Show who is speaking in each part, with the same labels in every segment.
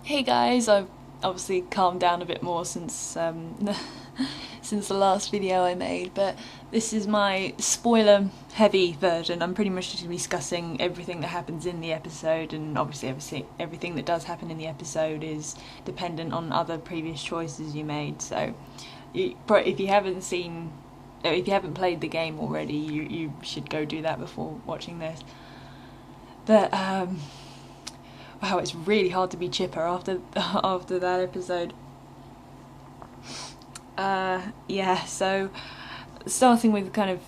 Speaker 1: Hey guys, I've obviously calmed down a bit more since since the last video I made, but this is my spoiler-heavy version. I'm pretty much just going to be discussing everything that happens in the episode, and obviously everything that does happen in the episode is dependent on other previous choices you made. So, if you haven't if you haven't played the game already, you should go do that before watching this. But wow, it's really hard to be chipper after after that episode. Yeah, so starting with kind of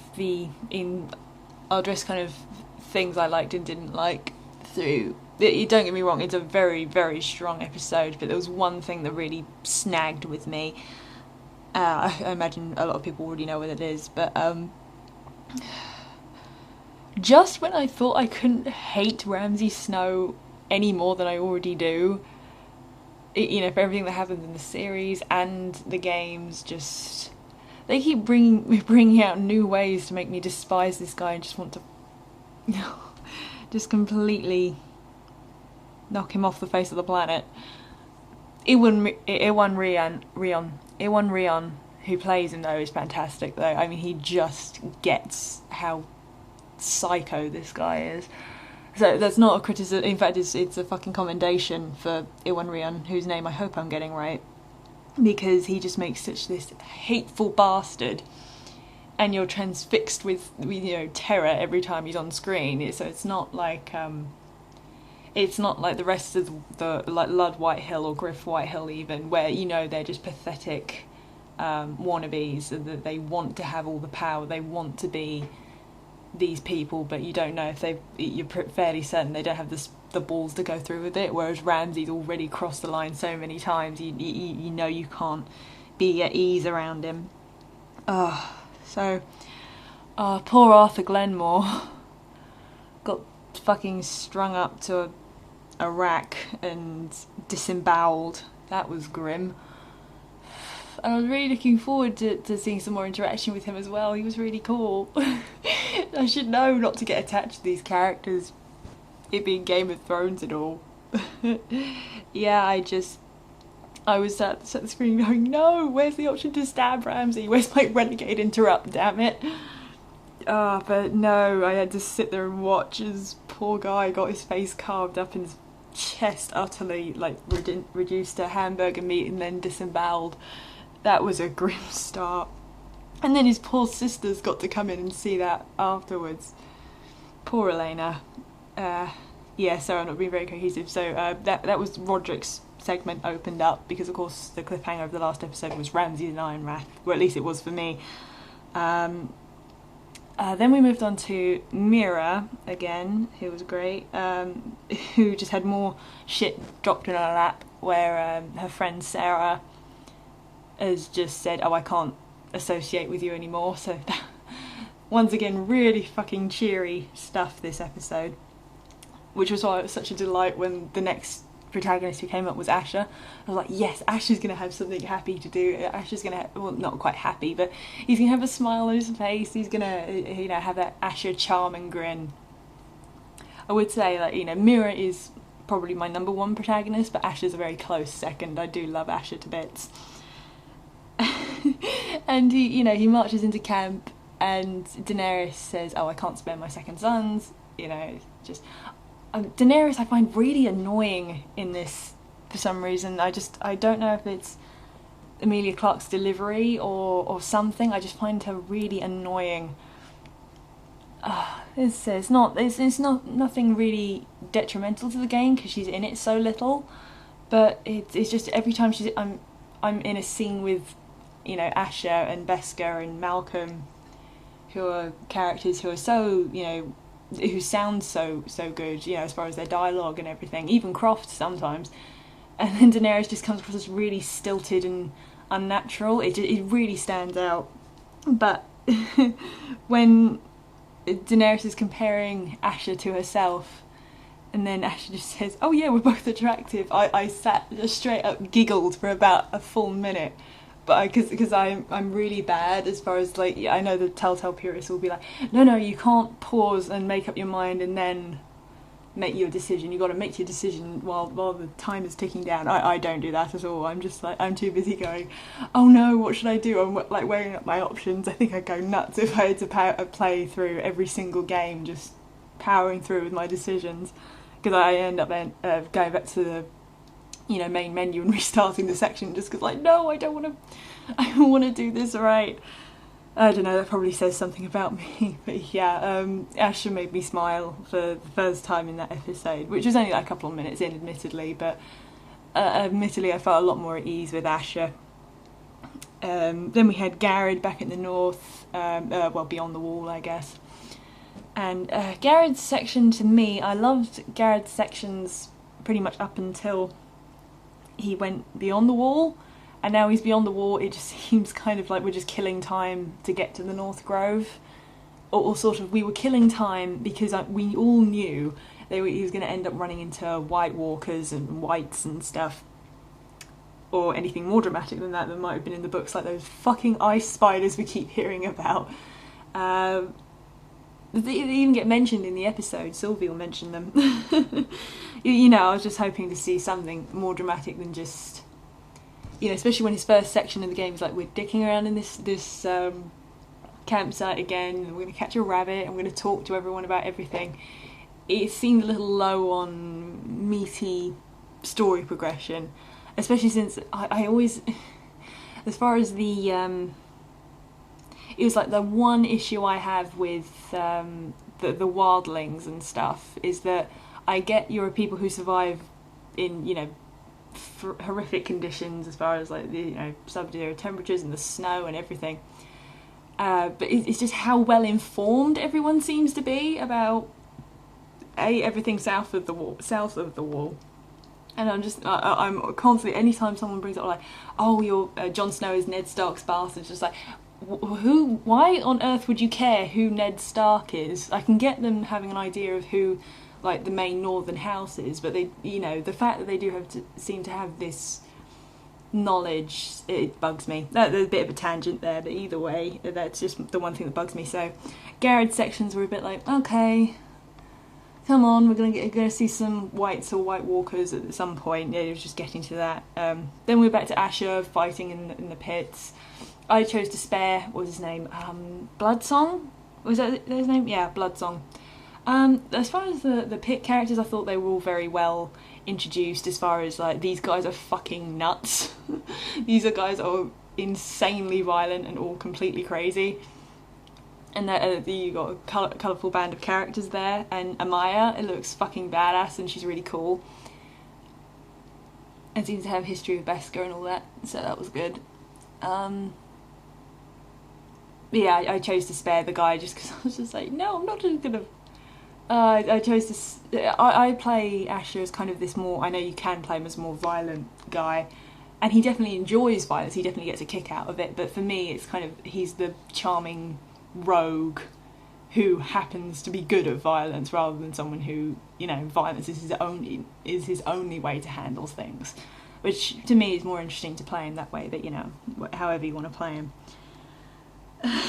Speaker 1: I'll address kind of things I liked and didn't like through. Don't get me wrong, it's a very, very strong episode, but there was one thing that really snagged with me. I imagine a lot of people already know what it is, but just when I thought I couldn't hate Ramsay Snow any more than I already do, for everything that happens in the series and the games, just they keep bringing out new ways to make me despise this guy and just want to just completely knock him off the face of the planet. Iwan Rion, who plays him though, is fantastic though. I mean, he just gets how psycho this guy is. So that's not a criticism. In fact, it's a fucking commendation for Iwan Rion, whose name I hope I'm getting right, because he just makes such this hateful bastard, and you're transfixed with terror every time he's on screen. So it's not like the rest of the like Lud Whitehill or Griff Whitehill even, where they're just pathetic wannabes, and that they want to have all the power, they want to be these people, but you don't know if you're fairly certain they don't have the balls to go through with it, whereas Ramsay's already crossed the line so many times, you can't be at ease around him. Poor Arthur Glenmore got fucking strung up to a rack and disemboweled. That was grim. And I was really looking forward to seeing some more interaction with him as well. He was really cool. I should know not to get attached to these characters, it being Game of Thrones and all. Yeah, I was at the screen going, no, where's the option to stab Ramsay? Where's my renegade interrupt, damn it? But no, I had to sit there and watch as poor guy got his face carved up and his chest utterly reduced to hamburger meat and then disemboweled. That was a grim start. And then his poor sisters got to come in and see that afterwards. Poor Elena. Sorry, I'm not being very cohesive. So that was Roderick's segment opened up, because of course the cliffhanger of the last episode was Ramsay and Iron Wrath. Well, at least it was for me. Then we moved on to Mira again, who was great, who just had more shit dropped in her lap, where her friend Sarah has just said, I can't associate with you anymore. So once again, really fucking cheery stuff this episode, which was why it was such a delight when the next protagonist who came up was Asher. I was like, yes, Asher's gonna have something happy to do. Asher's gonna well, not quite happy, but he's gonna have a smile on his face. He's gonna have that Asher charm and grin. I would say that Mira is probably my number one protagonist, but Asher's a very close second. I do love Asher to bits. And he marches into camp, and Daenerys says, I can't spare my second sons. Daenerys I find really annoying in this for some reason. I don't know if it's Emilia Clarke's delivery or something. I just find her really annoying. It's not nothing really detrimental to the game, because she's in it so little, but it's just every time I'm in a scene with Asher and Beskar and Malcolm, who are characters who are so who sound so good, as far as their dialogue and everything, even Croft sometimes, and then Daenerys just comes across as really stilted and unnatural. It really stands out. But when Daenerys is comparing Asher to herself, and then Asher just says, oh yeah, we're both attractive, I sat just straight up giggled for about a full minute. But because I'm really bad as far as I know the Telltale purists will be like, no, you can't pause and make up your mind and then make your decision. You got to make your decision while the time is ticking down. I don't do that at all. I'm just like, I'm too busy going, oh no, what should I do? I'm like weighing up my options. I think I'd go nuts if I had to play through every single game, just powering through with my decisions, because I end up going back to the main menu and restarting the section just because like, no, I want to do this right. I don't know, that probably says something about me, but yeah, Asher made me smile for the first time in that episode, which was only like a couple of minutes in, admittedly, but admittedly I felt a lot more at ease with Asher. Then we had Garrod back in the north, beyond the wall, I guess. And Garrod's section, to me, I loved Garrod's sections pretty much up until he went beyond the wall. And now he's beyond the wall, it just seems kind of like we're just killing time to get to the North Grove. Or sort of, we were killing time because we all knew he was going to end up running into White Walkers and Whites and stuff. Or anything more dramatic than that might have been in the books, like those fucking ice spiders we keep hearing about. They even get mentioned in the episode, Sylvie will mention them. I was just hoping to see something more dramatic than just... especially when his first section of the game is like, we're dicking around in this campsite again, and we're going to catch a rabbit, and we're going to talk to everyone about everything. It seemed a little low on meaty story progression, especially since I always, as far as the, it was like the one issue I have with the wildlings and stuff is that I get you're people who survive in, horrific conditions as far as like the sub-zero temperatures and the snow and everything, but it's just how well informed everyone seems to be about everything south of the wall. And I'm constantly, anytime someone brings up like, oh, you're Jon Snow is Ned Stark's bastard, it's just like, why on earth would you care who Ned Stark is? I can get them having an idea of who like the main northern houses, but they, the fact that they do seem to have this knowledge, it bugs me. There's a bit of a tangent there, but either way, that's just the one thing that bugs me. So Garrod's sections were a bit like, okay, come on, we're gonna see some Whites or White Walkers at some point. Yeah, it was just getting to that. Then we're back to Asher fighting in the pits. I chose to spare, what was his name? Bloodsong? Was that his name? Yeah, Bloodsong. As far as the pit characters, I thought they were all very well introduced, as far as like, these guys are fucking nuts. These are guys that are insanely violent and all completely crazy. And you got a colourful band of characters there, and Amaya, it looks fucking badass and she's really cool. And seems to have history with Beskar and all that, so that was good. I chose to spare the guy just because I was just like, no, I'm not just gonna... I chose to... I play Asher as kind of this more... I know you can play him as a more violent guy, and he definitely enjoys violence, he definitely gets a kick out of it, but for me it's kind of... He's the charming rogue who happens to be good at violence rather than someone who, violence is his only way to handle things. Which, to me, is more interesting to play him that way, but, however you want to play him.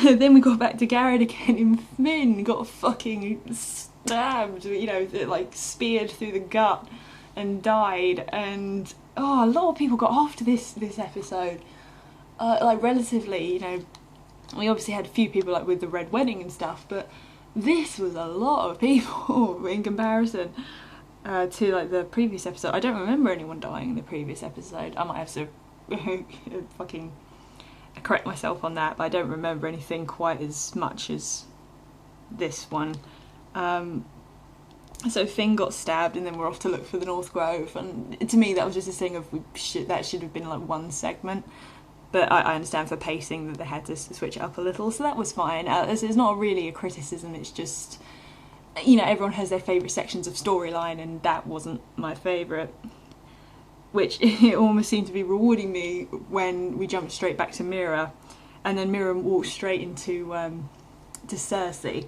Speaker 1: Then we got back to Garrod again, and Finn got fucking stabbed, like speared through the gut and died, and a lot of people got off to this episode. Relatively, we obviously had a few people like with the Red Wedding and stuff, but this was a lot of people in comparison to like the previous episode. I don't remember anyone dying in the previous episode. I might have to fucking correct myself on that, but I don't remember anything quite as much as this one. So Finn got stabbed, and then we're off to look for the North Grove, and to me that was just a thing of that should have been like one segment. But I understand for pacing that they had to switch it up a little, so that was fine. It's not really a criticism, it's just, everyone has their favourite sections of storyline, and that wasn't my favourite. Which it almost seemed to be rewarding me when we jumped straight back to Mira, and then Mira walked straight into to Cersei.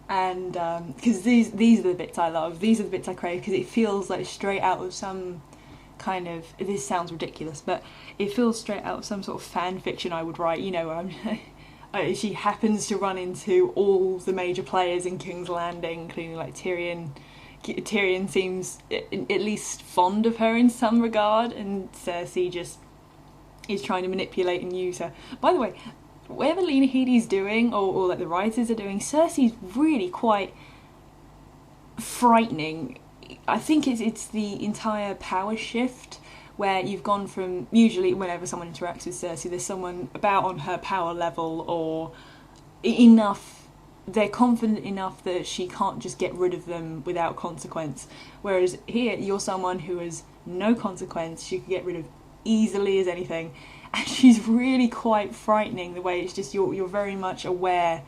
Speaker 1: And because these are the bits I love, these are the bits I crave, because it feels like straight out of some kind of, this sounds ridiculous, but it feels straight out of some sort of fan fiction I would write, where she happens to run into all the major players in King's Landing, including like Tyrion, Tyrion seems at least fond of her in some regard, and Cersei just is trying to manipulate and use her. By the way, whatever Lena Headey's doing, or like the writers are doing, Cersei's really quite frightening. I think it's the entire power shift where you've gone from, usually whenever someone interacts with Cersei, there's someone about on her power level or enough, they're confident enough that she can't just get rid of them without consequence. Whereas here, you're someone who has no consequence, she could get rid of easily as anything. And she's really quite frightening, the way it's just, you're very much aware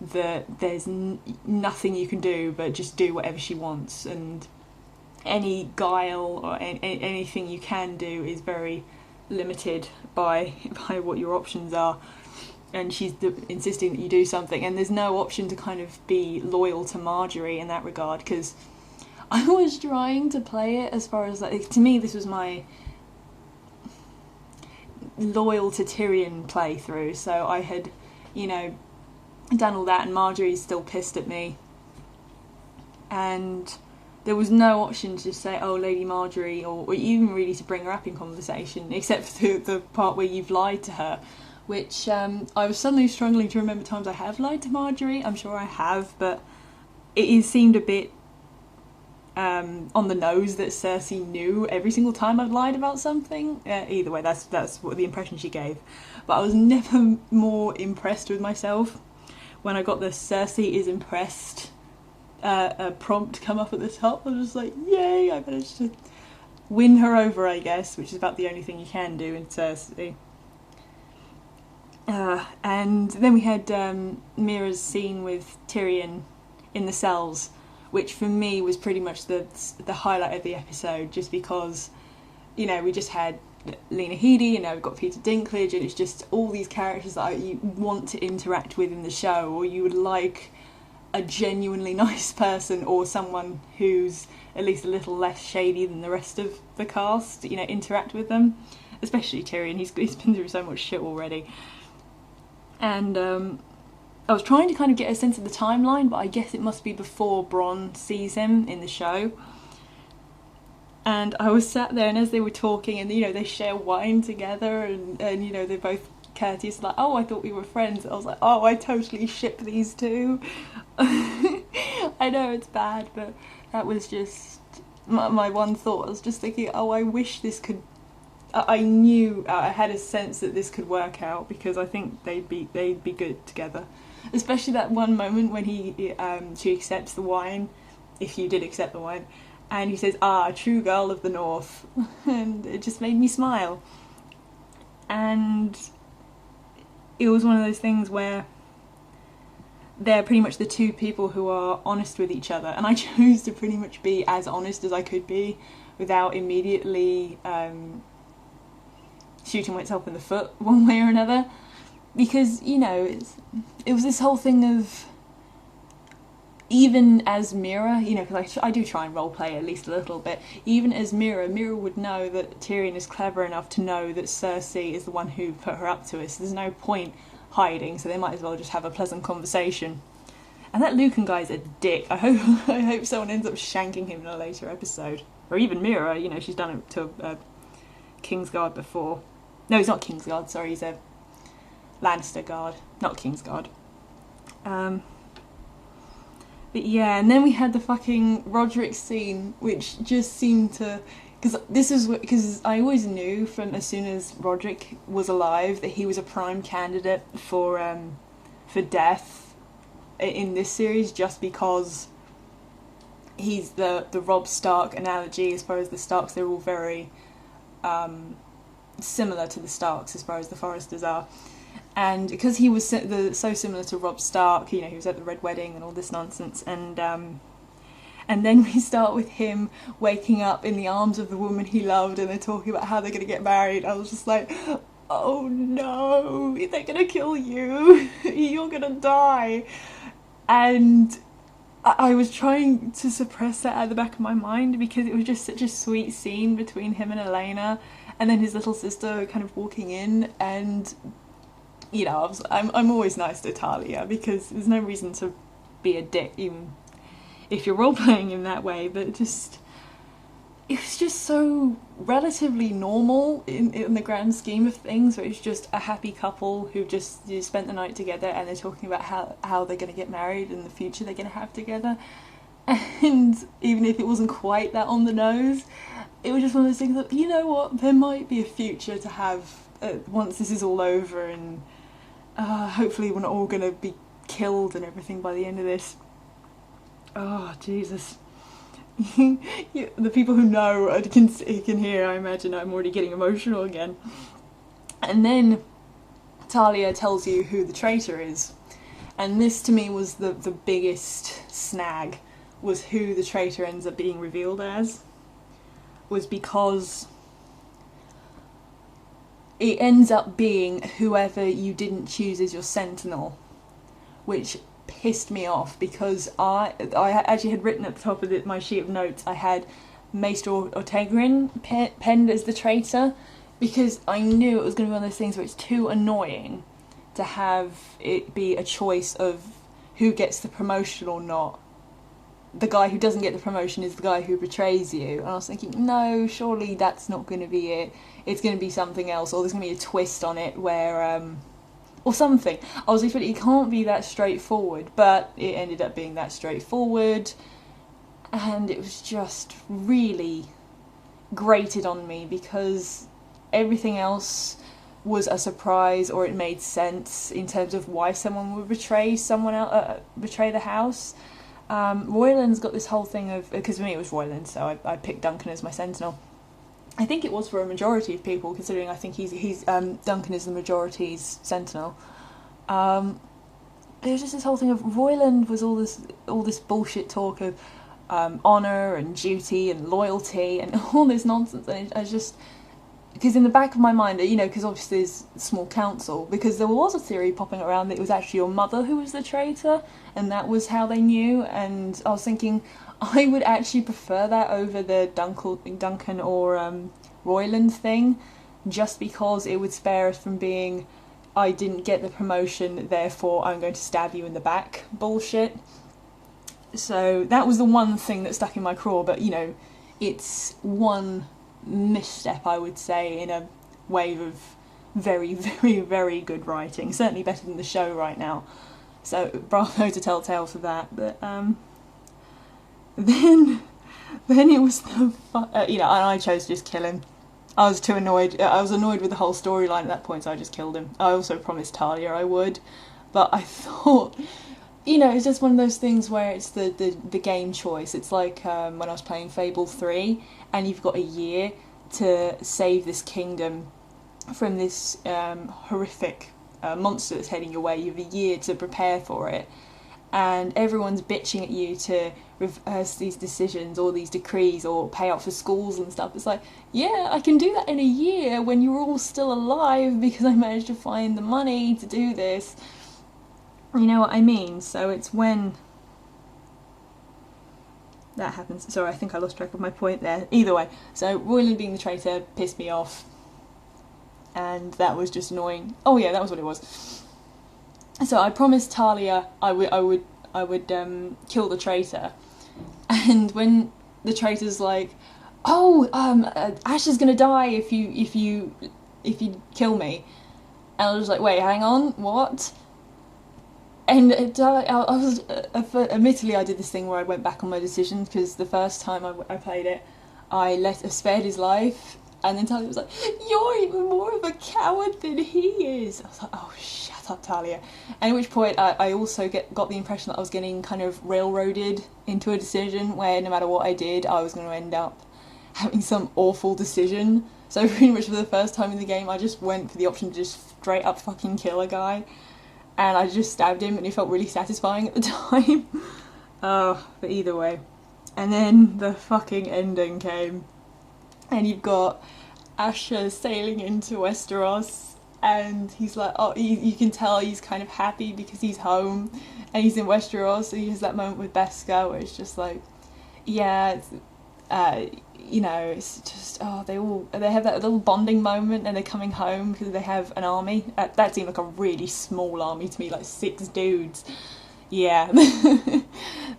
Speaker 1: that there's nothing you can do but just do whatever she wants, and any guile or anything you can do is very limited by what your options are. And she's insisting that you do something, and there's no option to kind of be loyal to Marjorie in that regard, because I was trying to play it as far as, like, to me this was my loyal to Tyrion playthrough, so I had, you know, done all that, and Marjorie's still pissed at me, and there was no option to just say, oh, Lady Marjorie, or even really to bring her up in conversation, except for the part where you've lied to her, which I was suddenly struggling to remember times I have lied to Marjorie. I'm sure I have, but it seemed a bit on the nose that Cersei knew every single time I'd lied about something. Either way, that's what the impression she gave. But I was never more impressed with myself when I got the Cersei is impressed prompt come up at the top. I was just like, yay, I managed to win her over, I guess, which is about the only thing you can do in Cersei. And then we had Mira's scene with Tyrion in the cells, which for me was pretty much the highlight of the episode, just because, you know, we just had Lena Headey, and now we've got Peter Dinklage, and it's just all these characters that you want to interact with in the show, or you would like a genuinely nice person, or someone who's at least a little less shady than the rest of the cast, you know, interact with them. Especially Tyrion, he's been through so much shit already. And I was trying to kind of get a sense of the timeline, but I guess it must be before Bronn sees him in the show. And I was sat there, and as they were talking, and, you know, they share wine together, and you know, they're both courteous, like, oh, I thought we were friends. I was like, oh, I totally ship these two. I know it's bad, but that was just my one thought. I was just thinking, oh, I wish this could... I knew, I had a sense that this could work out, because I think they'd be good together. Especially that one moment when she accepts the wine, if you did accept the wine, and he says, ah, true girl of the north, and it just made me smile. And it was one of those things where they're pretty much the two people who are honest with each other, and I chose to pretty much be as honest as I could be without immediately shooting myself in the foot one way or another, because, you know, it was this whole thing of, even as Mira, you know, because I do try and roleplay at least a little bit, even as Mira would know that Tyrion is clever enough to know that Cersei is the one who put her up to it, so there's no point hiding, so they might as well just have a pleasant conversation. And that Lucan guy's a dick. I hope someone ends up shanking him in a later episode. Or even Mira, you know, she's done it to Kingsguard before. No, he's not Kingsguard, sorry, he's a Lannister guard, not Kingsguard. But yeah, and then we had the fucking Roderick scene, which just seemed to... Because I always knew from as soon as Roderick was alive that he was a prime candidate for death in this series, just because he's the Robb Stark analogy. As far as the Starks, they're all very similar to the Starks as far as the Foresters are. And because he was so similar to Robb Stark, you know, he was at the Red Wedding and all this nonsense, and then we start with him waking up in the arms of the woman he loved, and they're talking about how they're going to get married. I was just like, oh no, they're going to kill you, you're going to die. And I was trying to suppress that at the back of my mind, because it was just such a sweet scene between him and Elena, and then his little sister kind of walking in, and, you know, I'm always nice to Talia, because there's no reason to be a dick, even if you're role playing in that way, but it was just so relatively normal in the grand scheme of things, where it's just a happy couple who just spent the night together, and they're talking about how they're going to get married and the future they're going to have together. And even if it wasn't quite that on the nose, it was just one of those things that, you know what, there might be a future to have once this is all over, and hopefully we're not all going to be killed and everything by the end of this. Oh, Jesus. The people who know can hear, I imagine I'm already getting emotional again. And then Talia tells you who the traitor is. And this to me was the biggest snag, was who the traitor ends up being revealed as. Was because it ends up being whoever you didn't choose as your sentinel, which pissed me off, because I actually had written at the top of my sheet of notes, I had Maester Ortegrin penned as the traitor, because I knew it was going to be one of those things where it's too annoying to have it be a choice of who gets the promotion or not. The guy who doesn't get the promotion is the guy who betrays you. And I was thinking, no, surely that's not going to be it. It's going to be something else, or there's going to be a twist on it where, or something. I was expecting, it can't be that straightforward, but it ended up being that straightforward. And it was just really grated on me, because everything else was a surprise, or it made sense in terms of why someone would betray someone else, betray the house. Royland's got this whole thing of, because for me it was Royland, so I picked Duncan as my sentinel. I think it was for a majority of people, considering I think he's Duncan is the majority's sentinel. There was just this whole thing of Royland was all this bullshit talk of honour and duty and loyalty and all this nonsense, and I just, because in the back of my mind, you know, because obviously there's a small council, because there was a theory popping around that it was actually your mother who was the traitor, and that was how they knew, and I was thinking, I would actually prefer that over the Duncan or Royland thing, just because it would spare us from being, I didn't get the promotion, therefore I'm going to stab you in the back bullshit. So that was the one thing that stuck in my craw, but you know, it's one misstep, I would say, in a wave of very, very, very good writing. Certainly better than the show right now. So bravo to Telltale for that. But then it was the you know, and I chose to just kill him. I was too annoyed. I was annoyed with the whole storyline at that point, so I just killed him. I also promised Talia I would, but I thought, you know, it's just one of those things where it's the game choice. It's like when I was playing Fable 3, and you've got a year to save this kingdom from this horrific monster that's heading your way. You have a year to prepare for it, and everyone's bitching at you to reverse these decisions or these decrees or pay out for schools and stuff. It's like, yeah, I can do that in a year when you're all still alive, because I managed to find the money to do this. You know what I mean? So it's when that happens. Sorry, I think I lost track of my point there. Either way, so Royland being the traitor pissed me off, and that was just annoying. Oh yeah, that was what it was. So I promised Talia I would kill the traitor, and when the traitor's like, oh, Ash is gonna die if you kill me, and I was like, wait, hang on, what? And I was, admittedly, I did this thing where I went back on my decisions, because the first time I played it, I spared his life, and then Talia was like, you're even more of a coward than he is. I was like, oh, shut up, Talia. And at which point, I also got the impression that I was getting kind of railroaded into a decision where no matter what I did, I was going to end up having some awful decision. So pretty much for the first time in the game, I just went for the option to just straight up fucking kill a guy. And I just stabbed him, and it felt really satisfying at the time. But either way. And then the fucking ending came. And you've got Asher sailing into Westeros, and he's like, oh, you can tell he's kind of happy because he's home, and he's in Westeros, and he has that moment with Beskar where it's just like, yeah, it's, you know, it's just, oh, they have that little bonding moment, and they're coming home because they have an army. That seemed like a really small army to me, like 6 dudes. Yeah,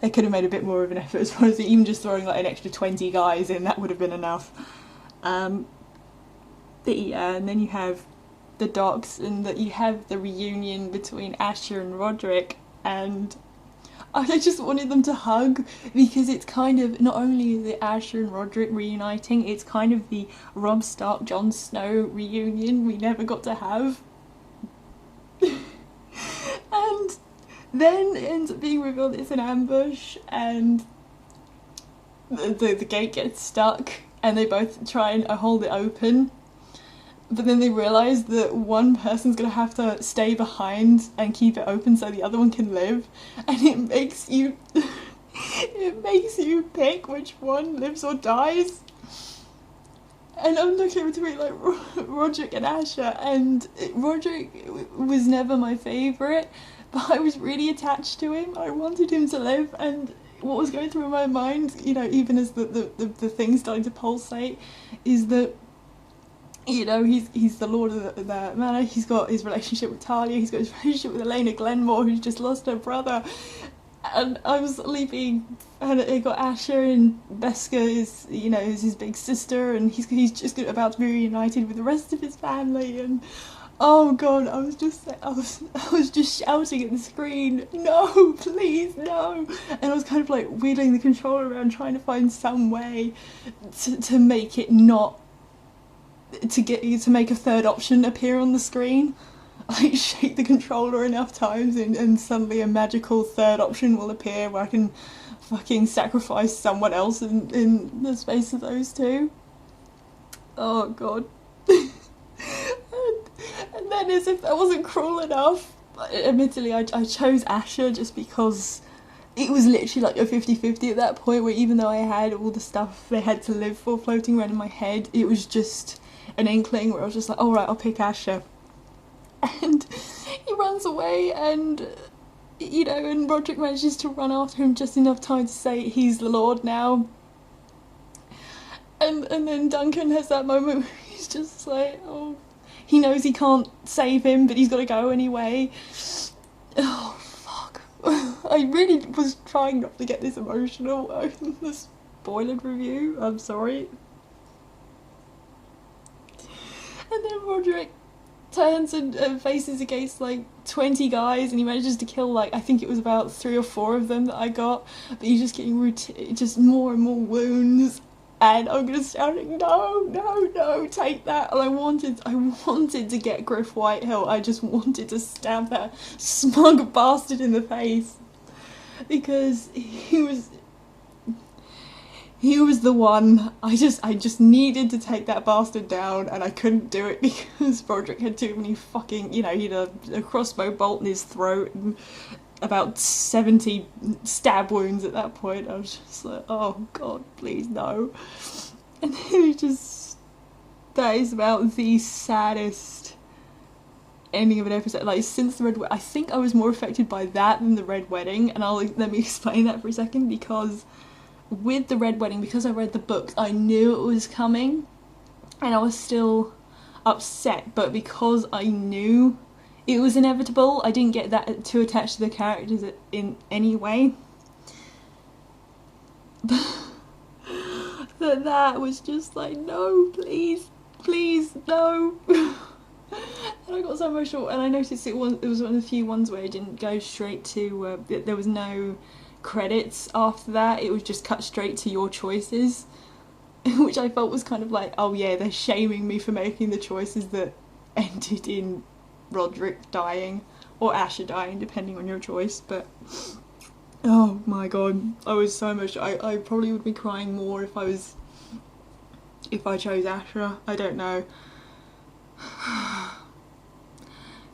Speaker 1: they could have made a bit more of an effort as far as even just throwing like an extra 20 guys in, that would have been enough. But yeah, and then you have the docks, and that you have the reunion between Asher and Roderick, and I just wanted them to hug, because it's kind of, not only is it Asher and Roderick reuniting, it's kind of the Robb Stark, Jon Snow reunion we never got to have. And then it ends up being revealed it's an ambush, and the gate gets stuck, and they both try and hold it open. But then they realise that one person's going to have to stay behind and keep it open so the other one can live. And it makes you pick which one lives or dies. And I'm looking between like Roderick and Asher, and Roderick was never my favourite, but I was really attached to him. I wanted him to live, and what was going through my mind, you know, even as the thing starting to pulsate, is that, you know, he's the lord of the manor, he's got his relationship with Talia, he's got his relationship with Elena Glenmore, who's just lost her brother, and I was leaving, and it got Asher, and Beska is, you know, is his big sister, and he's just about to be reunited with the rest of his family, and oh god, I was just shouting at the screen, no, please, no, and I was kind of like wheeling the controller around trying to find some way to make it not, to make a third option appear on the screen. I shake the controller enough times and suddenly a magical third option will appear where I can fucking sacrifice someone else in the space of those two. Oh god. And then, as if that wasn't cruel enough, admittedly I chose Asher just because it was literally like a 50-50 at that point, where even though I had all the stuff they had to live for floating around in my head, it was just an inkling where I was just like, alright, I'll pick Asher. And he runs away, and, you know, and Roderick manages to run after him just enough time to say he's the Lord now. And then Duncan has that moment where he's just like, oh, he knows he can't save him, but he's got to go anyway. Oh, fuck. I really was trying not to get this emotional in the spoilered review, I'm sorry. And then Roderick turns and faces against like 20 guys, and he manages to kill like, I think it was about 3 or 4 of them that I got, but he's just getting just more and more wounds, and I'm just shouting, no, take that. And I wanted to get Griff Whitehill. I just wanted to stab that smug bastard in the face, because he was the one. I just needed to take that bastard down, and I couldn't do it because Roderick had too many fucking, you know, he had a crossbow bolt in his throat and about 70 stab wounds at that point. I was just like, oh god, please no. And then that is about the saddest ending of an episode. Like, since the Red Wedding, I think I was more affected by that than the Red Wedding, and let me explain that for a second, because with the Red Wedding, because I read the books, I knew it was coming, and I was still upset, but because I knew it was inevitable, I didn't get that too attached to the characters in any way. But that was just like, no, please, no. And I got so emotional, and I noticed it was one of the few ones where it didn't go straight to, there was no credits after that, it was just cut straight to your choices, which I felt was kind of like, oh yeah, they're shaming me for making the choices that ended in Roderick dying, or Asher dying, depending on your choice. But oh my god, I was so emotional. I probably would be crying more if I chose Asher. I don't know.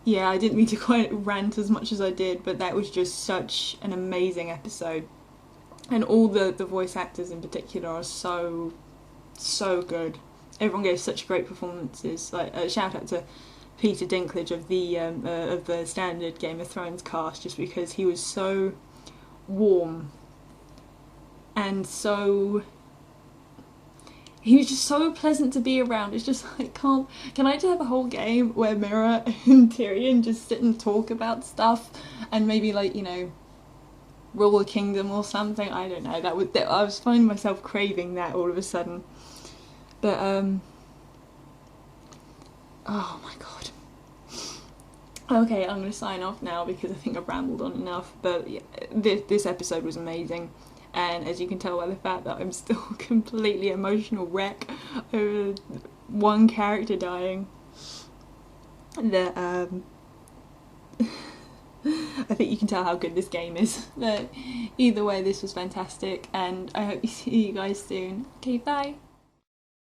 Speaker 1: Yeah, I didn't mean to quite rant as much as I did, but that was just such an amazing episode. And all the voice actors in particular are so good. Everyone gave such great performances. Like, a shout out to Peter Dinklage of the standard Game of Thrones cast, just because he was so warm and he was just so pleasant to be around. It's just like, can I just have a whole game where Mira and Tyrion just sit and talk about stuff, and maybe, like, you know, rule a kingdom or something. I don't know. I was finding myself craving that all of a sudden. But oh my god. Okay, I'm going to sign off now because I think I've rambled on enough. But yeah, this episode was amazing. And as you can tell by the fact that I'm still a completely emotional wreck over one character dying, that I think you can tell how good this game is. But either way, this was fantastic, and I hope to see you guys soon. Okay, bye!